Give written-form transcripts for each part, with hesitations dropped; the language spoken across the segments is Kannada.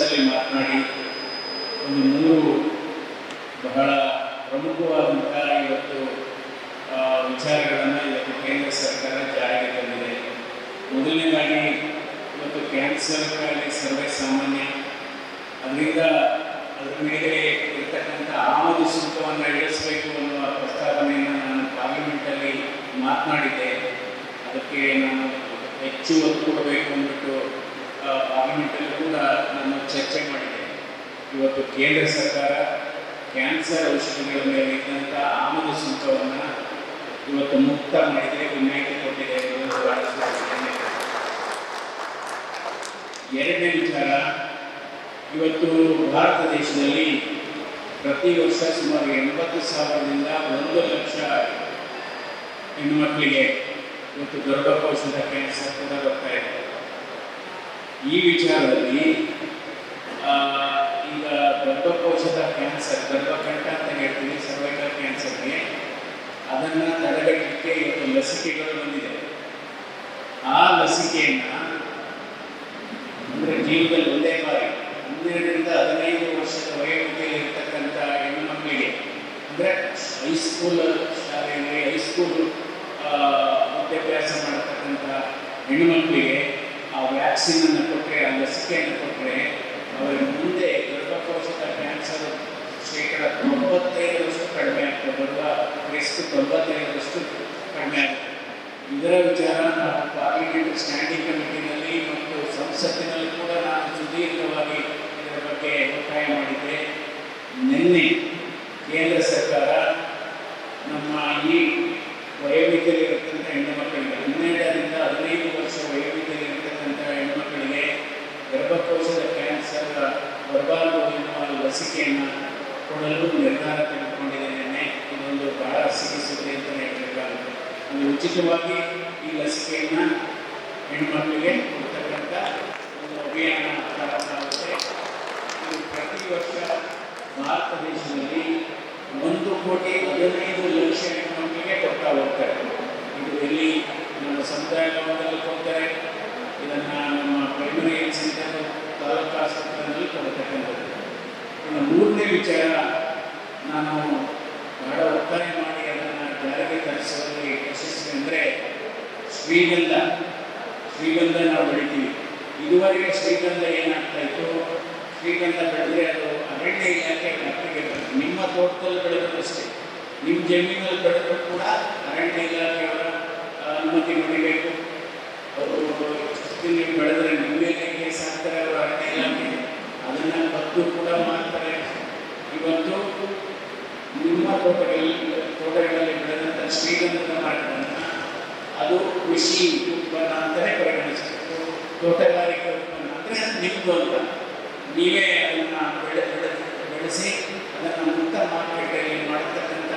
ಸಭೆಯಲ್ಲಿ ಮಾತನಾಡಿ ಒಂದು 3 ಬಹಳ ಪ್ರಮುಖವಾದಂಥ ಇವತ್ತು ವಿಚಾರಗಳನ್ನು ಇವತ್ತು ಕೇಂದ್ರ ಸರ್ಕಾರ ಜಾರಿಗೆ ತಂದಿದೆ. ಮೊದಲನೇದಾಗಿ ಇವತ್ತು ಕ್ಯಾನ್ಸರ್ ಕಾಯಿಲೆ ಸರ್ವೇ ಸಾಮಾನ್ಯ, ಅದರಿಂದ ಅದರ ಮೇಲೆ ಇರ್ತಕ್ಕಂಥ ಆಮದು ಶುಲ್ಕವನ್ನು ಇಳಿಸಬೇಕು ಅನ್ನುವ ಪ್ರಸ್ತಾವನೆಯನ್ನು ನಾನು ಪಾರ್ಲಿಮೆಂಟಲ್ಲಿ ಮಾತನಾಡಿದ್ದೆ. ಅದಕ್ಕೆ ನಾನು ಹೆಚ್ಚು ಒತ್ತು ಕೊಡಬೇಕು ಅಂದ್ಬಿಟ್ಟು ಪಾರ್ಲಿಮೆಂಟಲ್ಲಿ ಕೂಡ ನಾನು ಚರ್ಚೆ ಮಾಡಿದೆ. ಇವತ್ತು ಕೇಂದ್ರ ಸರ್ಕಾರ ಕ್ಯಾನ್ಸರ್ ಔಷಧಿಗಳ ಮೇಲೆ ಇದ್ದಂಥ ಆಮದು ಶುಲ್ಕವನ್ನು ಇವತ್ತು ಮುಕ್ತ ಮಾಡಿದೆ, ವಿನಾಯಿತಿ ಕೊಟ್ಟಿದೆ. ಎರಡನೇ ವಿಚಾರ, ಇವತ್ತು ಭಾರತ ದೇಶದಲ್ಲಿ ಪ್ರತಿ ವರ್ಷ ಸುಮಾರು 80,000ರಿಂದ 1,00,000 ಹೆಣ್ಣುಮಕ್ಕಳಿಗೆ ಇವತ್ತು ಗರ್ಭಕೋಶದ ಕ್ಯಾನ್ಸರ್ ಕೂಡ ಬರ್ತಾ ಇದೆ. ಈ ವಿಚಾರದಲ್ಲಿ ಈಗ ಗರ್ಭಕೋಶದ ಕ್ಯಾನ್ಸರ್, ಗರ್ಭಕಂಠ ಅಂತ ಹೇಳ್ತೀವಿ, ಸರ್ವೈಕಲ್ ಕ್ಯಾನ್ಸರ್ಗೆ, ಅದನ್ನು ತಡೆಗಟ್ಟಲಿಕ್ಕೆ ಇವತ್ತು ಲಸಿಕೆಗಳು ಬಂದಿದೆ. ಆ ಲಸಿಕೆಯನ್ನು ಅಂದರೆ ಜೀವನದಲ್ಲಿ ಒಂದೇ ಬಾರಿ 12ರಿಂದ 15 ವರ್ಷದ ವಯೋಮಿತಿಯಲ್ಲಿ ಇರ್ತಕ್ಕಂಥ ಹೆಣ್ಣು ಮಕ್ಕಳಿಗೆ, ಅಂದರೆ ಹೈಸ್ಕೂಲ್ ಶಾಲೆಯಲ್ಲಿ ಹೈಸ್ಕೂಲ್ ವಿದ್ಯಾಭ್ಯಾಸ ಮಾಡತಕ್ಕಂಥ ಹೆಣ್ಣು ಮಕ್ಕಳಿಗೆ ಆ ವ್ಯಾಕ್ಸಿನನ್ನು ಕೊಟ್ಟರೆ, ಆ ಲಸಿಕೆಯನ್ನು ಕೊಟ್ಟರೆ ಅವರಿಗೆ ಮುಂದೆ ಗರ್ಭಕೋಶದ ಕ್ಯಾನ್ಸರ್ ಶೇಕಡ 95% ಕಡಿಮೆ ಆಗ್ತದೆ, ಬರುವ ರಿಸ್ಕ್ 95% ಕಡಿಮೆ ಆಗುತ್ತೆ. ಇದರ ವಿಚಾರ ನಾವು ಪಾರ್ಲಿಮೆಂಟ್ ಸ್ಟ್ಯಾಂಡಿಂಗ್ ಕಮಿಟಿನಲ್ಲಿ ಮತ್ತು ಸಂಸತ್ತಿನಲ್ಲಿ ಕೂಡ ನಾನು ಸುದೀರ್ಘವಾಗಿ ಇದರ ಬಗ್ಗೆ ಒತ್ತಾಯ ಮಾಡಿದ್ದೆ. ನಿನ್ನೆ ಕೇಂದ್ರ ಸರ್ಕಾರ ನಮ್ಮ ಈ ವಯೋಮಿತಿಯಲ್ಲಿರತಕ್ಕಂಥ ಹೆಣ್ಣು ಮಕ್ಕಳಿಗೆ 12ರಿಂದ 15 ವರ್ಷ ವಯೋಮಿತಿಯಲ್ಲಿರತಕ್ಕಂಥ ಹೆಣ್ಣು ಮಕ್ಕಳಿಗೆ ಗರ್ಭಕೋಶದ ಕ್ಯಾನ್ಸರ್ ಬರಬಾರದು ಎನ್ನುವ ಲಸಿಕೆಯನ್ನು ಕೊಡಲು ನಿರ್ಧಾರ ತೆಗೆದುಕೊಂಡಿದೆ. ನಿನ್ನೆ ಇದೊಂದು ಬಹಳ ಸಿಹಿ ಸುದ್ದಿ ಅಂತಲೇ ಹೇಳಬೇಕಾಗುತ್ತೆ. ಅದು ಉಚಿತವಾಗಿ ಈ ಲಸಿಕೆಯನ್ನು ಹೆಣ್ಣುಮಕ್ಕಳಿಗೆ ಕೊಡ್ತಕ್ಕಂಥ ಒಂದು ಅಭಿಯಾನ ಪ್ರಾರಂಭ ಆಗುತ್ತೆ. ಇದು ಪ್ರತಿ ವರ್ಷ ಭಾರತ ದೇಶದಲ್ಲಿ 1,15,00,000 ಹೆಣ್ಣುಮಕ್ಕಳಿಗೆ ಕೊಡ್ತಾ ಹೋಗ್ತಾರೆ. ಇದು ಎಲ್ಲಿ ನಮ್ಮ ಸಮುದಾಯ ಭವನದಲ್ಲಿ ಕೊಡ್ತಾರೆ, ಇದನ್ನು ನಮ್ಮ ಪ್ರೈಮರಿ ಹೆಲ್ತ್ ಸೆಂಟರ್, ತಾಲೂಕು ಆಸ್ಪತ್ರೆಯಲ್ಲಿ ಕೊಡ್ತಕ್ಕಂಥದ್ದು. ಇನ್ನು 3ನೇ ವಿಚಾರ, ನಾನು ಬಹಳ ಒತ್ತಾಯ ಮಾಡಿ ಅದನ್ನು ಜಾರಿಗೆ ತರಿಸುವಲ್ಲಿ ಯಶಸ್ವಿ ಅಂದರೆ ಶ್ರೀಗಂಧ ನಾವು ಬೆಳಿತೀವಿ. ಇದುವರೆಗೆ ಶ್ರೀಗಂಧ ಏನಾಗ್ತಾ ಇತ್ತು, ಶ್ರೀಗಂಧ ಬೆಳೆದ್ರೆ ಅದು ಅರಣ್ಯ ಇಲಾಖೆ ವ್ಯಾಪ್ತಿಗೆ ಬರುತ್ತೆ. ನಿಮ್ಮ ತೋಟದಲ್ಲಿ ಬೆಳೆದರೂ ಅಷ್ಟೇ, ನಿಮ್ಮ ಜಮೀನಲ್ಲಿ ಬೆಳೆದರೂ ಕೂಡ ಅರಣ್ಯ ಇಲಾಖೆಯವರ ಅನುಮತಿ ಪಡಿಬೇಕು. ಅವರು ನೀವು ಬೆಳೆದ್ರೆ ನಿಮ್ಮೇಲೆ ಸಾಕ್ತಾರೆ, ಅವರು ಅರಣ್ಯ ಇಲಾಖೆ ಅದನ್ನು ಕದ್ದು ಕೂಡ ಮಾಡ್ತಾರೆ. ಇವತ್ತು ನಿಮ್ಮ ತೋಟಗಳಲ್ಲಿ ಬೆಳೆದಂಥ ಶ್ರೀಗಂಧದ ಮರಗಳನ್ನು ಅದು ಕೃಷಿ ಉತ್ಪನ್ನ ಅಂತಲೇ ಪರಿಗಣಿಸಬೇಕು. ತೋಟಗಾರಿಕೆ ಉತ್ಪನ್ನ ಅಂದರೆ ನಿಮ್ಮದು ಅಂತ ನೀವೇ ಅದನ್ನು ಬೆಳೆಸಿ ಅದನ್ನು ಮುಕ್ತ ಮಾರುಕಟ್ಟೆಯಲ್ಲಿ ಮಾಡತಕ್ಕಂಥ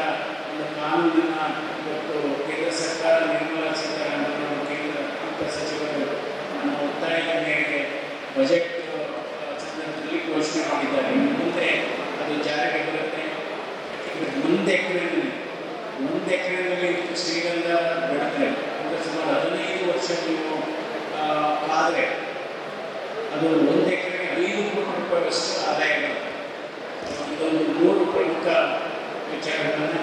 ಒಂದು ಕಾನೂನನ್ನು ಇವತ್ತು ಕೇಂದ್ರ ಸರ್ಕಾರ, ನಿರ್ಮಲಾ ಸೀತಾರಾಮನ್ ಅವರು, ಕೇಂದ್ರ ಆರ್ಥಿಕ ಸಚಿವರು ನಮ್ಮ ಒತ್ತಾಯದ ಮೇರೆಗೆ ಬಜೆಟ್ ಸಂದರ್ಭದಲ್ಲಿ ಘೋಷಣೆ ಮಾಡಿದ್ದಾರೆ. ಮುಂದೆ ಅದು ಜಾರಿಗೆ ಬರುತ್ತೆ. 1 ಎಕರೆನಲ್ಲಿ ಶ್ರೀಗಂಧ ಬೆಳೆದರೆ ಅಂದರೆ ಸುಮಾರು 15 ವರ್ಷ ನೀವು ಆದರೆ ಅದು 1 ಎಕರೆಗೆ 5 ಕೋಟಿ ರೂಪಾಯಿಯಷ್ಟು ಆದಾಯ ಬರುತ್ತೆ. ಇದೊಂದು 3 ಪ್ರಮುಖ ವಿಚಾರಗಳನ್ನು